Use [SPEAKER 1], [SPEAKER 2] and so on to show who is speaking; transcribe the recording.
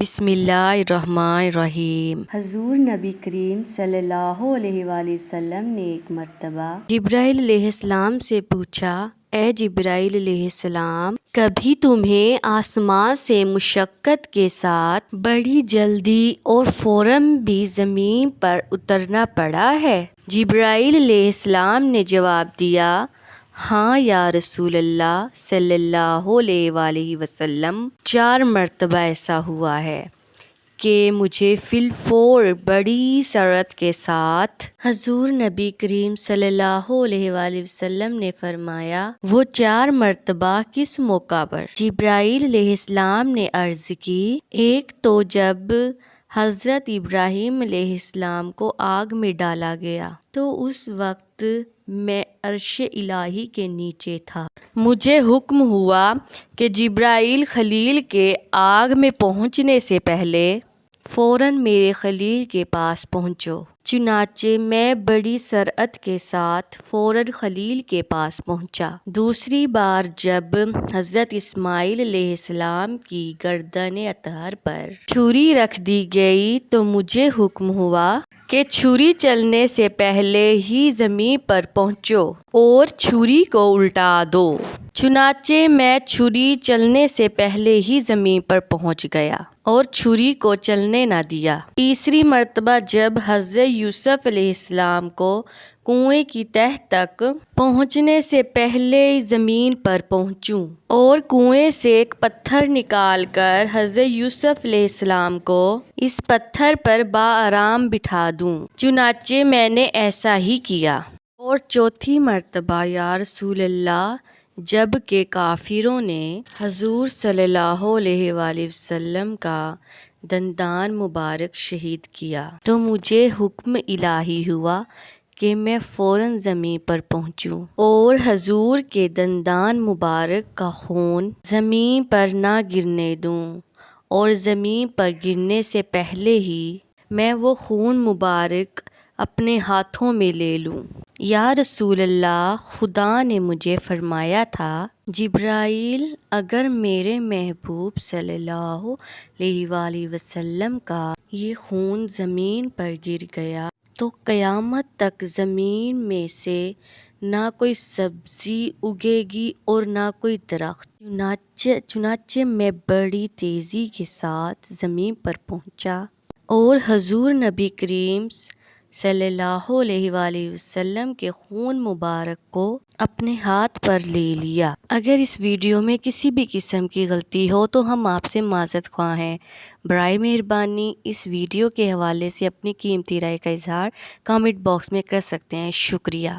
[SPEAKER 1] بسم اللہ الرحمن الرحیم۔
[SPEAKER 2] حضور نبی کریم صلی اللہ علیہ وآلہ وسلم نے ایک مرتبہ
[SPEAKER 1] جبرائیل علیہ السلام سے پوچھا، اے جبرائیل علیہ السلام، کبھی تمہیں آسمان سے مشقت کے ساتھ بڑی جلدی اور فوراً بھی زمین پر اترنا پڑا ہے؟ جبرائیل علیہ السلام نے جواب دیا، ہاں یا رسول اللہ صلی اللہ علیہ وآلہ وسلم، 4 مرتبہ ایسا ہوا ہے کہ مجھے فی الفور بڑی سرعت کے ساتھ حضور نبی کریم صلی اللہ علیہ وآلہ وسلم نے فرمایا، وہ 4 مرتبہ کس موقع پر؟ جبرائیل علیہ السلام نے عرض کی، ایک تو جب حضرت ابراہیم علیہ السلام کو آگ میں ڈالا گیا تو اس وقت میں عرش الہی کے نیچے تھا، مجھے حکم ہوا کہ جبرائیل خلیل کے آگ میں پہنچنے سے پہلے فوراً میرے خلیل کے پاس پہنچو۔ چنانچہ میں بڑی سرعت کے ساتھ فوراً خلیل کے پاس پہنچا۔ دوسری بار جب حضرت اسماعیل علیہ السلام کی گردن اطہر پر چھری رکھ دی گئی تو مجھے حکم ہوا کہ چھری چلنے سے پہلے ہی زمین پر پہنچو اور چھری کو الٹا دو۔ چنانچہ میں چھری چلنے سے پہلے ہی زمین پر پہنچ گیا اور چھری کو چلنے نہ دیا۔ تیسری مرتبہ جب حضرت یوسف علیہ السلام کو کنویں کی تہہ تک پہنچنے سے پہلے زمین پر پہنچوں اور کنویں سے ایک پتھر نکال کر حضرت یوسف علیہ السلام کو اس پتھر پر بآرام بٹھا دوں، چنانچہ میں نے ایسا ہی کیا۔ اور چوتھی مرتبہ یا رسول اللہ، جب کہ کافروں نے حضور صلی اللہ علیہ وآلہ وسلم کا دندان مبارک شہید کیا تو مجھے حکم الہی ہوا کہ میں فوراً زمین پر پہنچوں اور حضور کے دندان مبارک کا خون زمین پر نہ گرنے دوں اور زمین پر گرنے سے پہلے ہی میں وہ خون مبارک اپنے ہاتھوں میں لے لوں۔ یا رسول اللہ، خدا نے مجھے فرمایا تھا، جبرائیل، اگر میرے محبوب صلی اللہ علیہ وآلہ وسلم کا یہ خون زمین پر گر گیا تو قیامت تک زمین میں سے نہ کوئی سبزی اگے گی اور نہ کوئی درخت۔ چنانچہ میں بڑی تیزی کے ساتھ زمین پر پہنچا اور حضور نبی کریم صلی اللہ علیہ وآلہ وسلم کے خون مبارک کو اپنے ہاتھ پر لے لیا۔ اگر اس ویڈیو میں کسی بھی قسم کی غلطی ہو تو ہم آپ سے معذرت خواہ ہیں۔ برائے مہربانی اس ویڈیو کے حوالے سے اپنی قیمتی رائے کا اظہار کامنٹ باکس میں کر سکتے ہیں۔ شکریہ۔